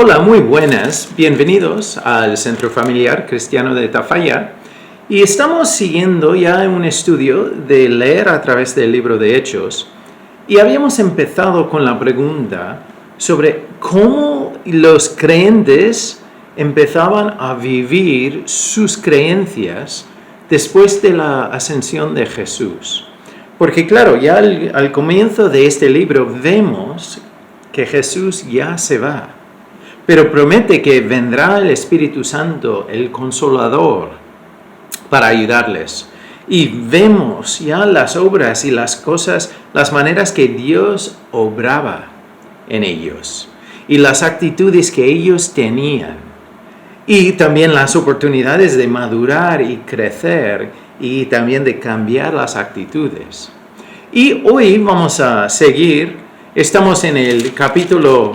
Hola, muy buenas. Bienvenidos al Centro Familiar Cristiano de Tafalla. Y estamos siguiendo ya un estudio de leer a través del libro de Hechos. Y habíamos empezado con la pregunta sobre cómo los creyentes empezaban a vivir sus creencias después de la ascensión de Jesús. Porque claro, ya al comienzo de este libro vemos que Jesús ya se va. Pero promete que vendrá el Espíritu Santo, el Consolador, para ayudarles. Y vemos ya las obras y las cosas, las maneras que Dios obraba en ellos. Y las actitudes que ellos tenían. Y también las oportunidades de madurar y crecer y también de cambiar las actitudes. Y hoy vamos a seguir, estamos en el capítulo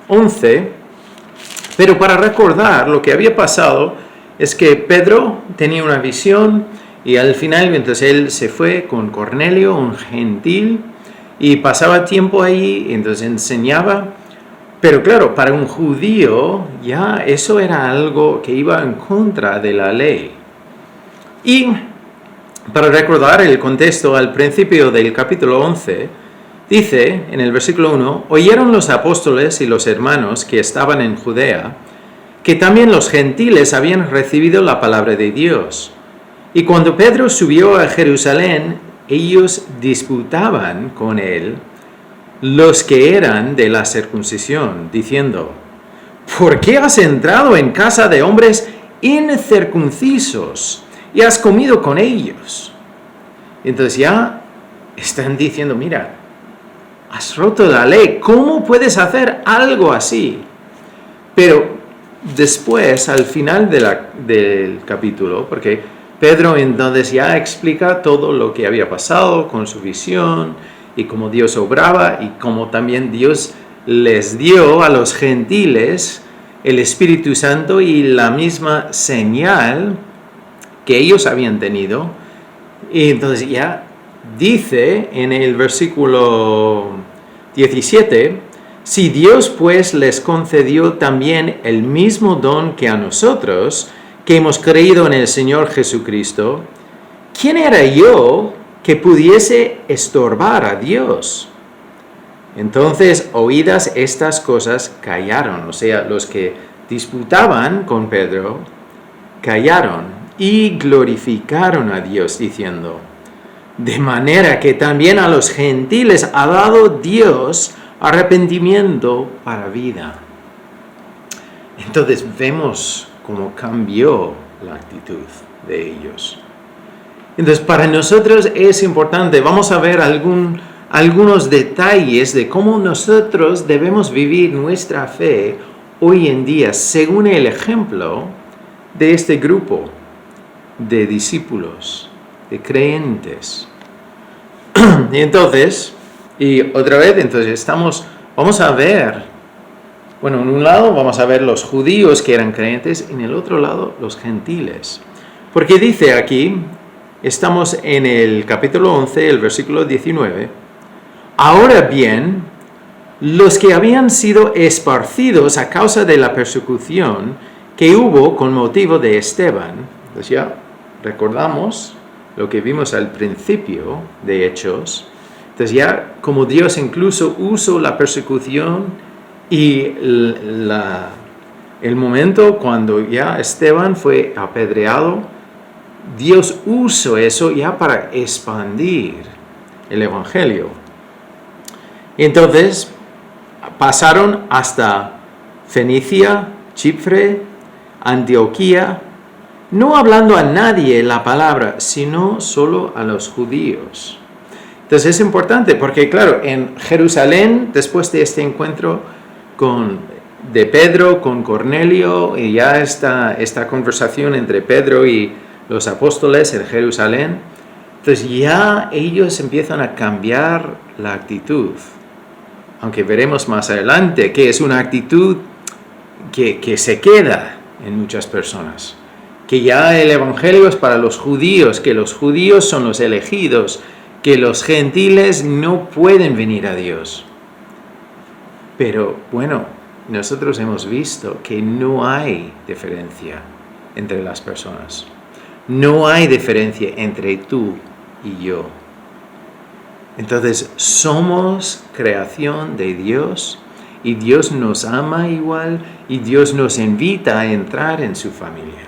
11. Pero para recordar lo que había pasado es que Pedro tenía una visión y al final mientras él se fue con Cornelio, un gentil, y pasaba tiempo ahí, entonces enseñaba. Pero claro, para un judío ya eso era algo que iba en contra de la ley. Y para recordar el contexto al principio del capítulo 11, dice en el versículo 1, oyeron los apóstoles y los hermanos que estaban en Judea, que también los gentiles habían recibido la palabra de Dios. Y cuando Pedro subió a Jerusalén, ellos disputaban con él los que eran de la circuncisión, diciendo, ¿por qué has entrado en casa de hombres incircuncisos y has comido con ellos? Entonces ya están diciendo, mira, has roto la ley, ¿cómo puedes hacer algo así? Pero después, al final del capítulo, porque Pedro entonces ya explica todo lo que había pasado con su visión y cómo Dios obraba y cómo también Dios les dio a los gentiles el Espíritu Santo y la misma señal que ellos habían tenido. Y entonces ya dice en el versículo 17, si Dios pues les concedió también el mismo don que a nosotros, que hemos creído en el Señor Jesucristo, ¿quién era yo que pudiese estorbar a Dios? Entonces, oídas estas cosas, callaron. O sea, los que disputaban con Pedro, callaron y glorificaron a Dios, diciendo, de manera que también a los gentiles ha dado Dios arrepentimiento para vida. Entonces vemos cómo cambió la actitud de ellos. Entonces para nosotros es importante, vamos a ver algunos detalles de cómo nosotros debemos vivir nuestra fe hoy en día, según el ejemplo de este grupo de discípulos, de creyentes. Y entonces, y otra vez, entonces vamos a ver, bueno, en un lado vamos a ver los judíos que eran creyentes, en el otro lado los gentiles. Porque dice aquí, estamos en el capítulo 11, el versículo 19, ahora bien, los que habían sido esparcidos a causa de la persecución que hubo con motivo de Esteban, pues ya recordamos lo que vimos al principio de Hechos. Entonces ya como Dios incluso usó la persecución y el momento cuando ya Esteban fue apedreado, Dios usó eso ya para expandir el Evangelio. Entonces pasaron hasta Fenicia, Chipre, Antioquía, no hablando a nadie la palabra, sino solo a los judíos. Entonces es importante porque, claro, en Jerusalén, después de este encuentro de Pedro con Cornelio, y ya esta conversación entre Pedro y los apóstoles en Jerusalén, entonces ya ellos empiezan a cambiar la actitud. Aunque veremos más adelante que es una actitud que se queda en muchas personas. Que ya el Evangelio es para los judíos, que los judíos son los elegidos, que los gentiles no pueden venir a Dios. Pero bueno, nosotros hemos visto que no hay diferencia entre las personas. No hay diferencia entre tú y yo. Entonces, somos creación de Dios y Dios nos ama igual y Dios nos invita a entrar en su familia.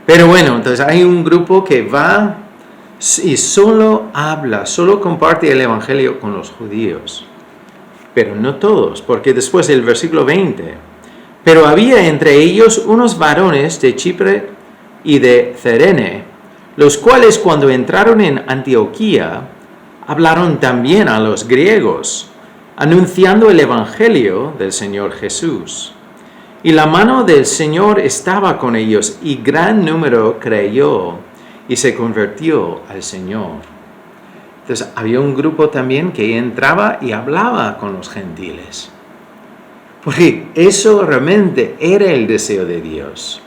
Pero bueno, entonces hay un grupo que va y solo habla, solo comparte el evangelio con los judíos. Pero no todos, porque después el versículo 20, pero había entre ellos unos varones de Chipre y de Cirene, los cuales cuando entraron en Antioquía, hablaron también a los griegos, anunciando el evangelio del Señor Jesús. Y la mano del Señor estaba con ellos, y gran número creyó y se convirtió al Señor. Entonces había un grupo también que entraba y hablaba con los gentiles. Porque eso realmente era el deseo de Dios.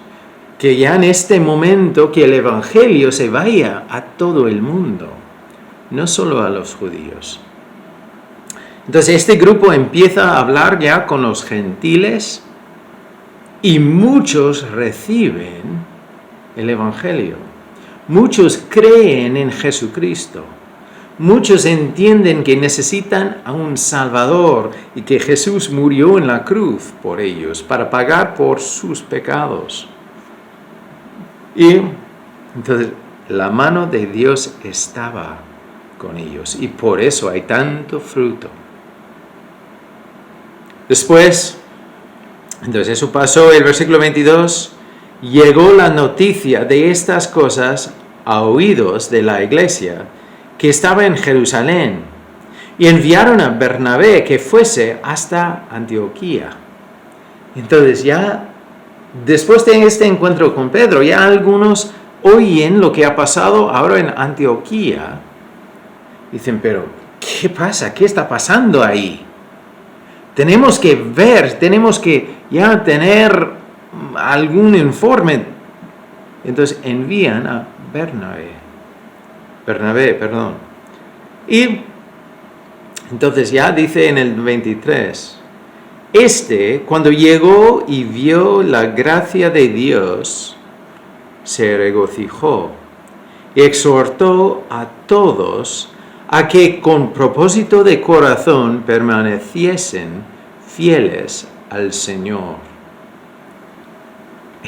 Que ya en este momento que el evangelio se vaya a todo el mundo, no solo a los judíos. Entonces este grupo empieza a hablar ya con los gentiles y muchos reciben el evangelio. Muchos creen en Jesucristo. Muchos entienden que necesitan a un Salvador y que Jesús murió en la cruz por ellos para pagar por sus pecados. Y entonces la mano de Dios estaba con ellos y por eso hay tanto fruto. Después, entonces eso pasó, el versículo 22, llegó la noticia de estas cosas a oídos de la iglesia que estaba en Jerusalén, y enviaron a Bernabé que fuese hasta Antioquía. Entonces ya, después de este encuentro con Pedro, ya algunos oyen lo que ha pasado ahora en Antioquía. Dicen, pero ¿qué pasa? ¿Qué está pasando ahí? Tenemos que ver, tenemos que ya tener algún informe. Entonces envían a Bernabé. Y entonces ya dice en el 23, cuando llegó y vio la gracia de Dios, se regocijó y exhortó a todos a que con propósito de corazón permaneciesen fieles al Señor.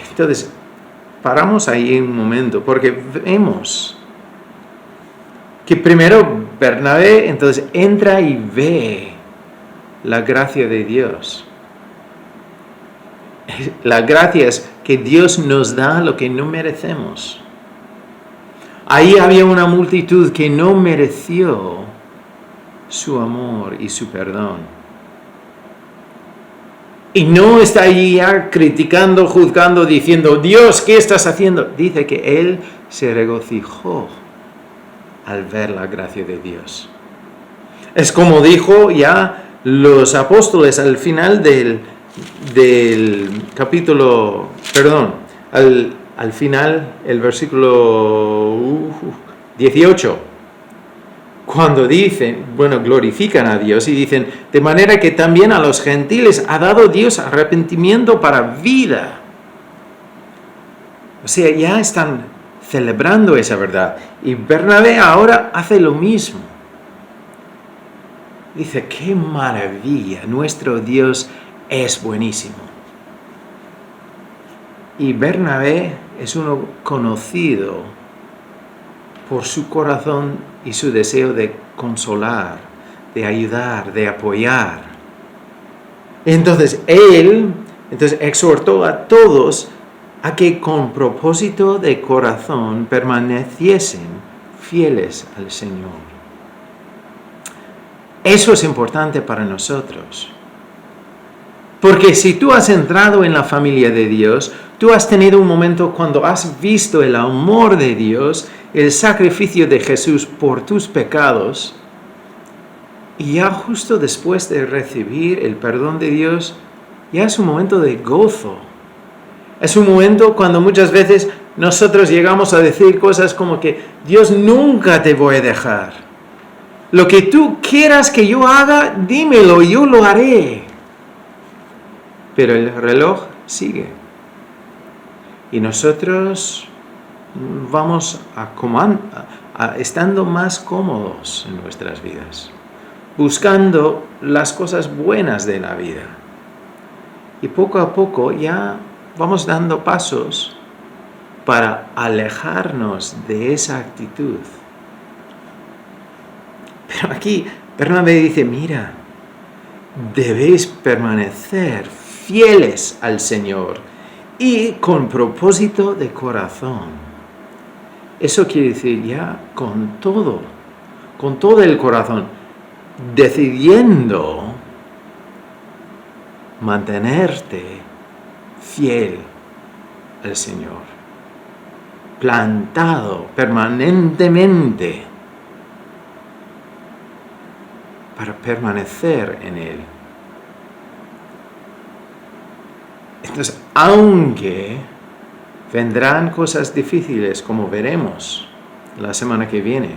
Entonces, paramos ahí un momento, porque vemos que primero Bernabé entonces entra y ve la gracia de Dios. La gracia es que Dios nos da lo que no merecemos. Ahí había una multitud que no mereció su amor y su perdón. Y no está allí ya criticando, juzgando, diciendo, Dios, ¿qué estás haciendo? Dice que Él se regocijó al ver la gracia de Dios. Es como dijo ya los apóstoles al final del capítulo, al final, el versículo 18, cuando dicen, glorifican a Dios y dicen, de manera que también a los gentiles ha dado Dios arrepentimiento para vida. O sea, ya están celebrando esa verdad. Y Bernabé ahora hace lo mismo. Dice, qué maravilla, nuestro Dios es buenísimo. Y Bernabé es uno conocido por su corazón y su deseo de consolar, de ayudar, de apoyar. Entonces él exhortó a todos a que con propósito de corazón permaneciesen fieles al Señor. Eso es importante para nosotros. Porque si tú has entrado en la familia de Dios, tú has tenido un momento cuando has visto el amor de Dios, el sacrificio de Jesús por tus pecados, y ya justo después de recibir el perdón de Dios, ya es un momento de gozo. Es un momento cuando muchas veces nosotros llegamos a decir cosas como que Dios nunca te voy a dejar. Lo que tú quieras que yo haga, dímelo, yo lo haré. pero el reloj sigue. Y nosotros vamos estando más cómodos en nuestras vidas, buscando las cosas buenas de la vida. Y poco a poco ya vamos dando pasos para alejarnos de esa actitud. Pero aquí Bernabé dice, mira, debéis permanecer fieles al Señor y con propósito de corazón. Eso quiere decir ya con todo el corazón, decidiendo mantenerte fiel al Señor, plantado permanentemente para permanecer en Él. Entonces, aunque vendrán cosas difíciles, como veremos la semana que viene,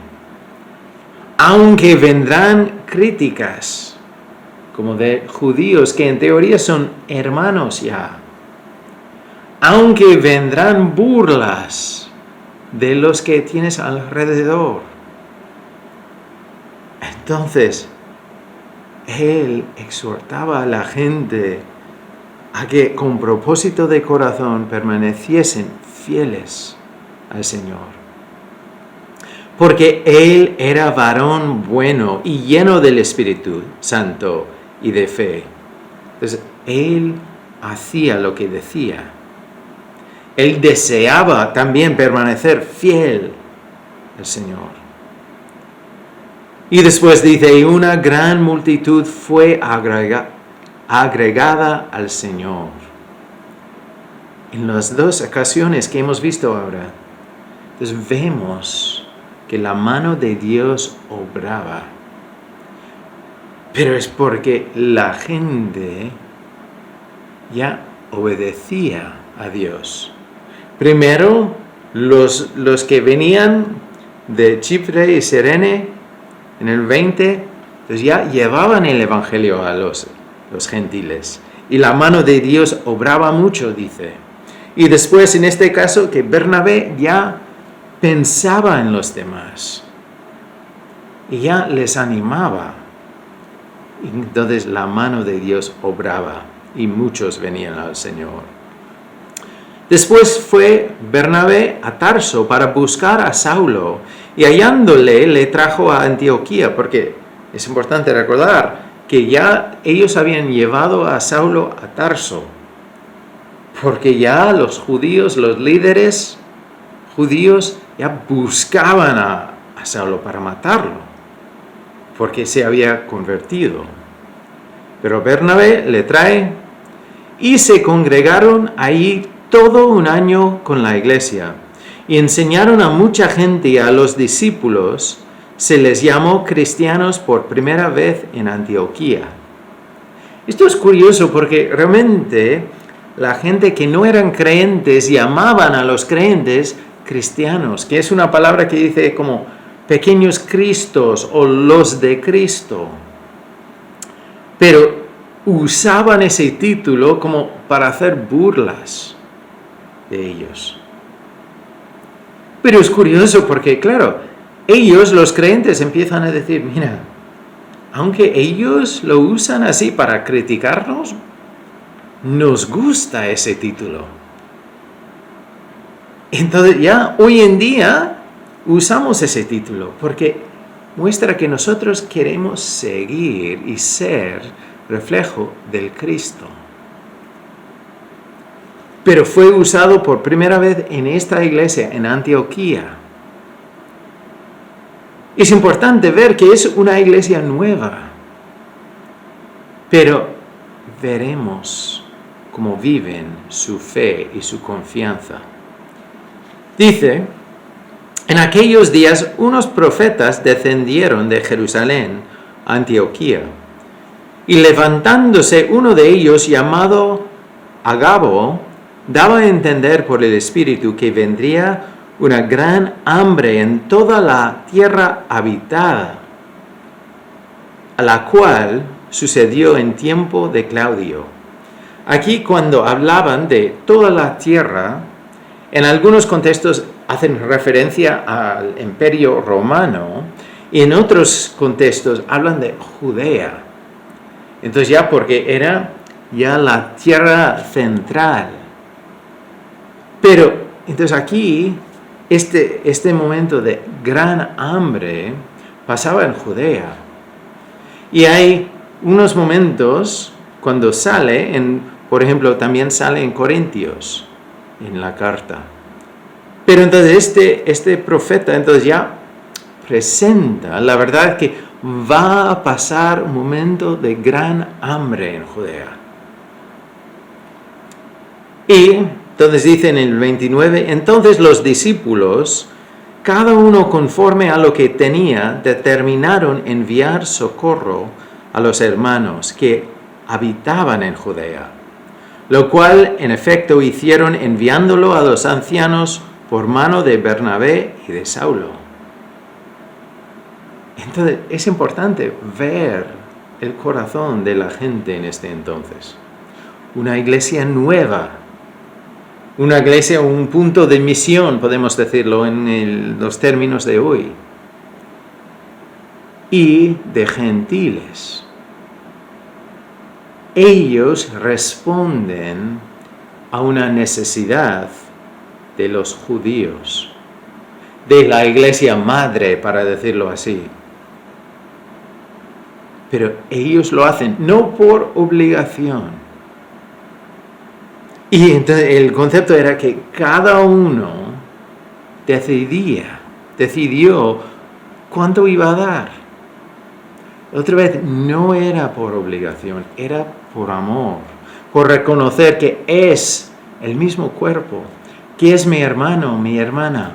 aunque vendrán críticas, como de judíos que en teoría son hermanos ya, aunque vendrán burlas de los que tienes alrededor, entonces él exhortaba a la gente a que con propósito de corazón permaneciesen fieles al Señor. Porque él era varón bueno y lleno del Espíritu Santo y de fe. Entonces, él hacía lo que decía. Él deseaba también permanecer fiel al Señor. Y después dice, y una gran multitud fue agregada al Señor. En las dos ocasiones que hemos visto ahora, entonces vemos que la mano de Dios obraba. Pero es porque la gente ya obedecía a Dios. Primero, los que venían de Chipre y Cirene en el 20, pues ya llevaban el Evangelio a los gentiles. Y la mano de Dios obraba mucho, dice. Y después, en este caso, que Bernabé ya pensaba en los demás. Y ya les animaba. Y entonces la mano de Dios obraba. Y muchos venían al Señor. Después fue Bernabé a Tarso para buscar a Saulo. Y hallándole, le trajo a Antioquía, porque es importante recordar que ya ellos habían llevado a Saulo a Tarso, porque ya los judíos, los líderes judíos, ya buscaban a Saulo para matarlo, porque se había convertido. Pero Bernabé le trae y se congregaron ahí todo un año con la iglesia y enseñaron a mucha gente y a los discípulos. Se les llamó cristianos por primera vez en Antioquía. Esto es curioso porque realmente la gente que no eran creyentes llamaban a los creyentes cristianos, que es una palabra que dice como pequeños cristos o los de Cristo. Pero usaban ese título como para hacer burlas de ellos. Pero es curioso porque, claro, ellos, los creyentes, empiezan a decir, mira, aunque ellos lo usan así para criticarnos, nos gusta ese título. Entonces ya hoy en día usamos ese título porque muestra que nosotros queremos seguir y ser reflejo del Cristo. Pero fue usado por primera vez en esta iglesia, en Antioquía. Es importante ver que es una iglesia nueva, pero veremos cómo viven su fe y su confianza. Dice, en aquellos días unos profetas descendieron de Jerusalén a Antioquía, y levantándose uno de ellos llamado Agabo, daba a entender por el Espíritu que vendría una gran hambre en toda la tierra habitada, a la cual sucedió en tiempo de Claudio. aquí cuando hablaban de toda la tierra, en algunos contextos hacen referencia al Imperio Romano y en otros contextos hablan de Judea. Entonces ya porque era ya la tierra central. Pero entonces aquí este momento de gran hambre pasaba en Judea. Y hay unos momentos cuando sale, por ejemplo, también sale en Corintios, en la carta. Pero entonces este profeta entonces ya presenta la verdad que va a pasar un momento de gran hambre en Judea. Y entonces dice en el 29, entonces los discípulos, cada uno conforme a lo que tenía, determinaron enviar socorro a los hermanos que habitaban en Judea, lo cual en efecto hicieron enviándolo a los ancianos por mano de Bernabé y de Saulo. Entonces es importante ver el corazón de la gente en este entonces. Una iglesia nueva, una iglesia, un punto de misión, podemos decirlo en los términos de hoy, y de gentiles. Ellos responden a una necesidad de los judíos, de la iglesia madre, para decirlo así. Pero ellos lo hacen no por obligación. Y entonces el concepto era que cada uno decidió cuánto iba a dar. Otra vez, no era por obligación, era por amor, por reconocer que es el mismo cuerpo, que es mi hermano, mi hermana.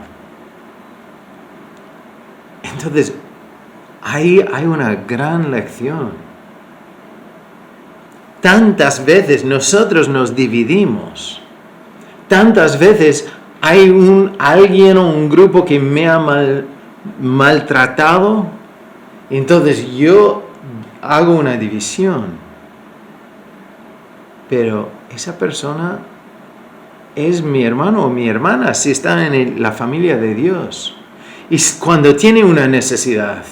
Entonces, ahí hay una gran lección. Tantas veces nosotros nos dividimos. Tantas veces hay alguien o un grupo que me ha maltratado. Entonces yo hago una división. Pero esa persona es mi hermano o mi hermana si está en la familia de Dios. Y cuando tiene una necesidad,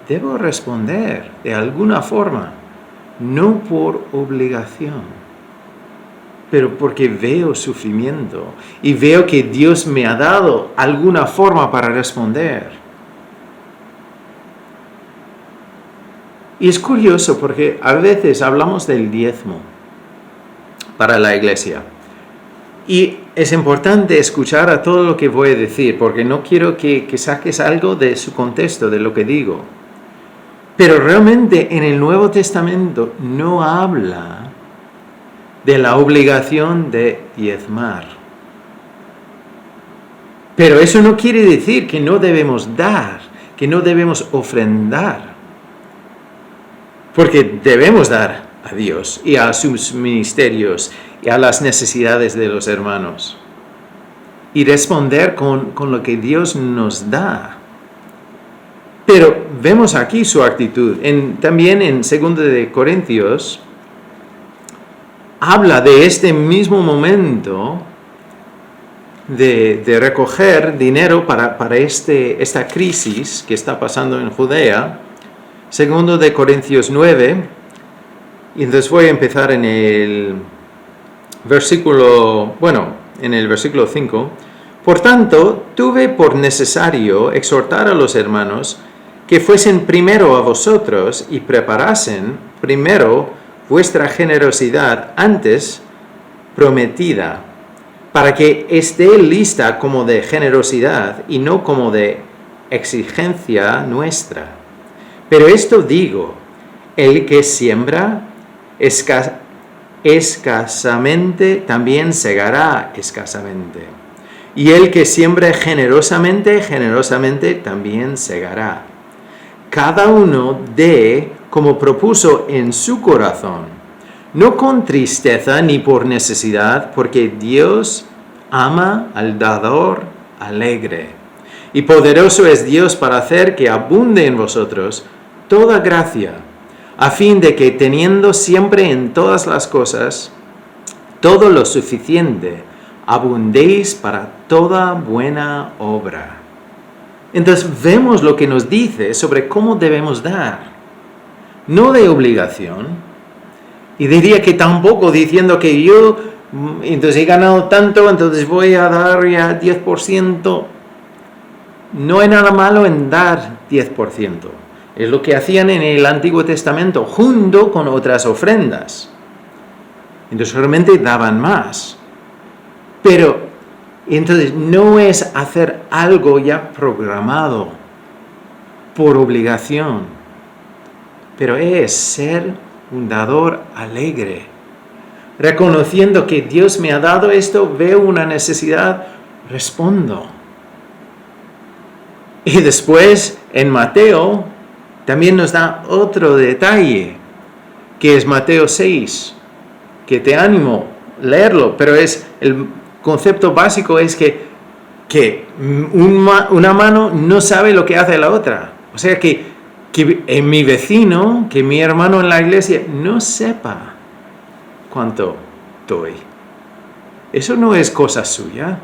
debo responder de alguna forma. No por obligación, pero porque veo sufrimiento y veo que Dios me ha dado alguna forma para responder. Y es curioso porque a veces hablamos del diezmo para la iglesia. Y es importante escuchar a todo lo que voy a decir, porque no quiero que saques algo de su contexto, de lo que digo. Pero realmente en el Nuevo Testamento no habla de la obligación de diezmar. Pero eso no quiere decir que no debemos dar, que no debemos ofrendar. Porque debemos dar a Dios y a sus ministerios y a las necesidades de los hermanos. Y responder con lo que Dios nos da. Pero vemos aquí su actitud. También en 2 de Corintios habla de este mismo momento de recoger dinero para esta crisis que está pasando en Judea. 2 de Corintios 9. Y entonces voy a empezar en el versículo 5. Por tanto, tuve por necesario exhortar a los hermanos que fuesen primero a vosotros y preparasen primero vuestra generosidad antes prometida, para que esté lista como de generosidad y no como de exigencia nuestra. Pero esto digo, el que siembra escasamente también segará escasamente. Y el que siembra generosamente, generosamente también segará. Cada uno dé como propuso en su corazón, no con tristeza ni por necesidad, porque Dios ama al dador alegre. Y poderoso es Dios para hacer que abunde en vosotros toda gracia, a fin de que teniendo siempre en todas las cosas todo lo suficiente, abundéis para toda buena obra. Entonces vemos lo que nos dice sobre cómo debemos dar, no de obligación, y diría que tampoco diciendo que yo, entonces he ganado tanto, entonces voy a dar ya 10%. No hay nada malo en dar 10%. Es lo que hacían en el Antiguo Testamento, junto con otras ofrendas. Entonces realmente daban más. Pero entonces no es hacer algo ya programado por obligación, pero es ser un dador alegre, reconociendo que Dios me ha dado esto, veo una necesidad, respondo. Y después en Mateo también nos da otro detalle, que es Mateo 6, que te animo a leerlo, pero es el concepto básico es que una mano no sabe lo que hace la otra. O sea que en mi vecino, que mi hermano en la iglesia no sepa cuánto doy. Eso no es cosa suya.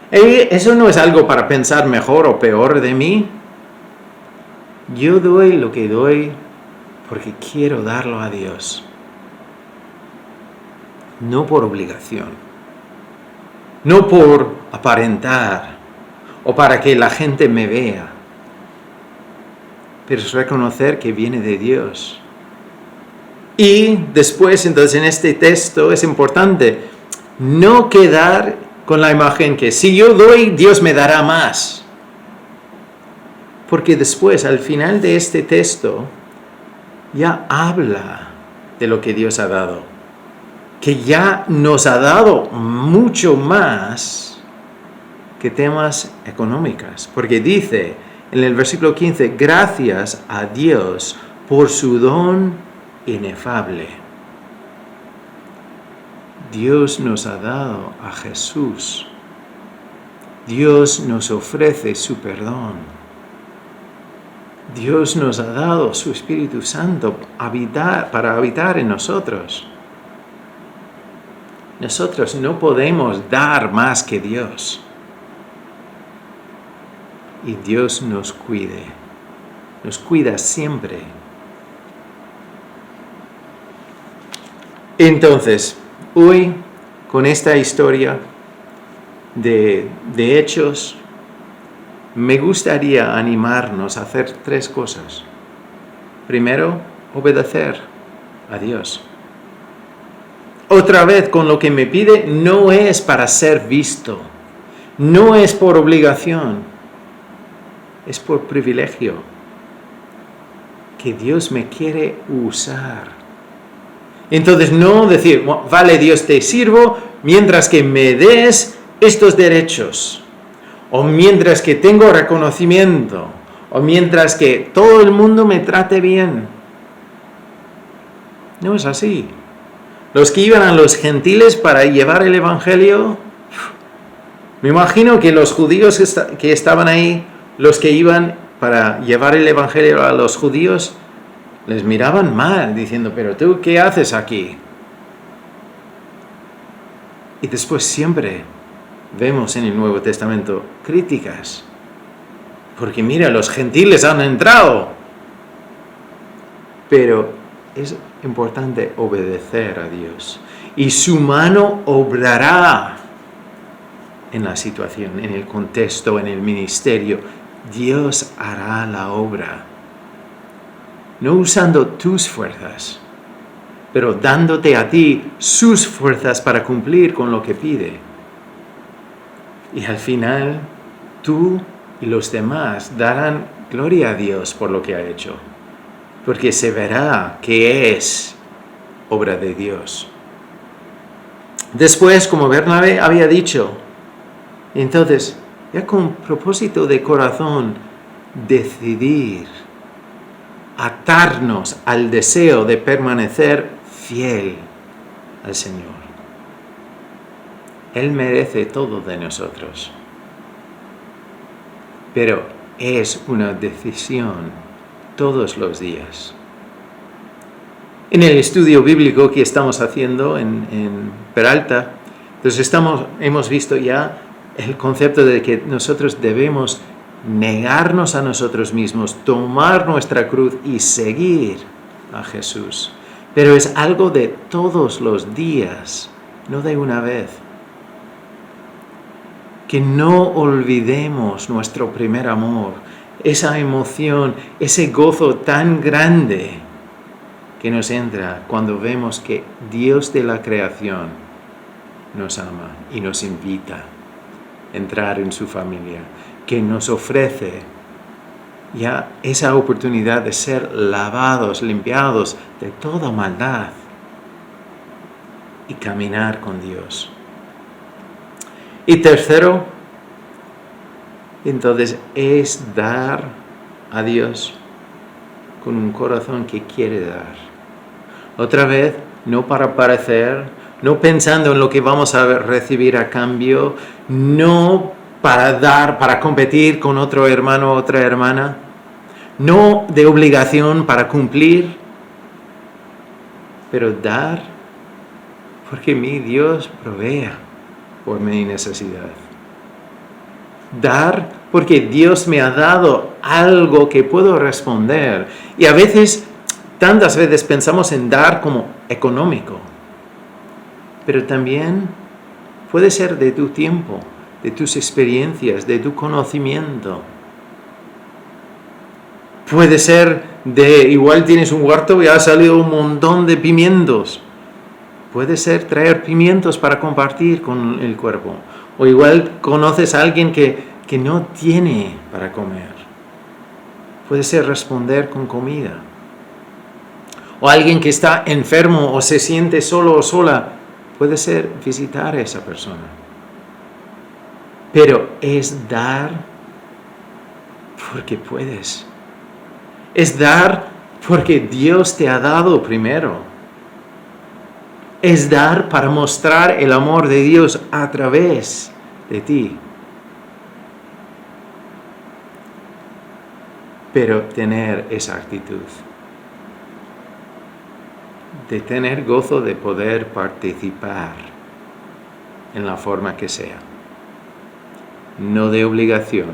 Eso no es algo para pensar mejor o peor de mí. Yo doy lo que doy porque quiero darlo a Dios. No por obligación. No por aparentar o para que la gente me vea. Pero es reconocer que viene de Dios. Y después, entonces, en este texto es importante no quedar con la imagen que si yo doy, Dios me dará más. Porque después, al final de este texto, ya habla de lo que Dios ha dado. Que ya nos ha dado mucho más que temas económicos. Porque dice en el versículo 15, gracias a Dios por su don inefable. Dios nos ha dado a Jesús. Dios nos ofrece su perdón. Dios nos ha dado su Espíritu Santo para habitar en nosotros. Nosotros no podemos dar más que Dios. Y Dios nos cuida siempre. Entonces, hoy, con esta historia de Hechos, me gustaría animarnos a hacer 3 cosas. Primero, obedecer a Dios. Otra vez, con lo que me pide, no es para ser visto, no es por obligación, es por privilegio, que Dios me quiere usar. Entonces no decir, vale Dios, te sirvo mientras que me des estos derechos, o mientras que tengo reconocimiento, o mientras que todo el mundo me trate bien. No es así. Los que iban a los gentiles para llevar el evangelio, me imagino que los judíos que estaban ahí, los que iban para llevar el evangelio a los judíos, les miraban mal, diciendo, pero tú, ¿qué haces aquí? Y después siempre vemos en el Nuevo Testamento críticas, porque mira, los gentiles han entrado. Pero es importante obedecer a Dios, y su mano obrará en la situación, en el contexto, en el ministerio. Dios hará la obra. No usando tus fuerzas, pero dándote a ti sus fuerzas para cumplir con lo que pide. Y al final, tú y los demás darán gloria a Dios por lo que ha hecho, porque se verá que es obra de Dios. Después, como Bernabé había dicho, entonces, ya con propósito de corazón, decidir atarnos al deseo de permanecer fiel al Señor. Él merece todo de nosotros. Pero es una decisión todos los días. En el estudio bíblico que estamos haciendo en Peralta, entonces hemos visto ya el concepto de que nosotros debemos negarnos a nosotros mismos, tomar nuestra cruz y seguir a Jesús. Pero es algo de todos los días, no de una vez. Que no olvidemos nuestro primer amor, esa emoción, ese gozo tan grande que nos entra cuando vemos que Dios de la creación nos ama y nos invita a entrar en su familia, que nos ofrece ya esa oportunidad de ser lavados, limpiados de toda maldad y caminar con Dios. Y tercero, entonces, es dar a Dios con un corazón que quiere dar. Otra vez, no para parecer, no pensando en lo que vamos a recibir a cambio, no para dar, para competir con otro hermano o otra hermana, no de obligación para cumplir, pero dar porque mi Dios provea por mi necesidad. Dar porque Dios me ha dado algo que puedo responder. Y a veces, tantas veces pensamos en dar como económico, pero también puede ser de tu tiempo, de tus experiencias, de tu conocimiento. Puede ser igual tienes un huerto y ha salido un montón de pimientos. Puede ser traer pimientos para compartir con el cuerpo. O igual conoces a alguien que no tiene para comer. Puede ser responder con comida. O alguien que está enfermo o se siente solo o sola. Puede ser visitar a esa persona. Pero es dar porque puedes. Es dar porque Dios te ha dado primero. Es dar para mostrar el amor de Dios a través de ti. Pero tener esa actitud. De tener gozo de poder participar en la forma que sea. No de obligación,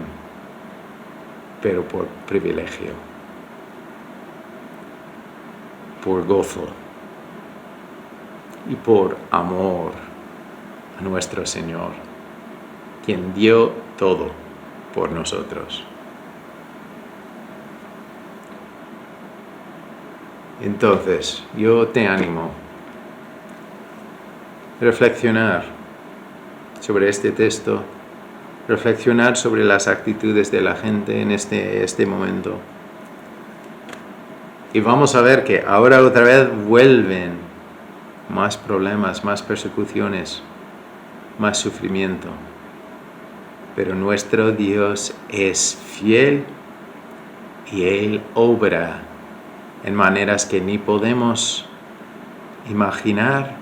pero por privilegio. Por gozo. Y por amor a nuestro Señor, quien dio todo por nosotros. Entonces, yo te animo a reflexionar sobre este texto, reflexionar sobre las actitudes de la gente en este momento. Y vamos a ver que ahora otra vez vuelven más problemas, más persecuciones, más sufrimiento. Pero nuestro Dios es fiel y Él obra en maneras que ni podemos imaginar,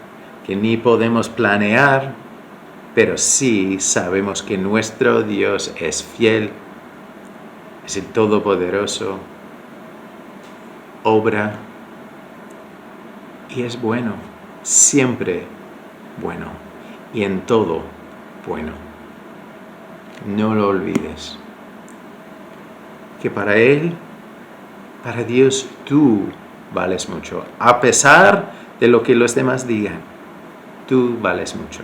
que ni podemos planear, pero sí sabemos que nuestro Dios es fiel, es el Todopoderoso, obra y es bueno. Siempre bueno y en todo bueno. No lo olvides. Que para Él, para Dios, tú vales mucho. A pesar de lo que los demás digan, tú vales mucho.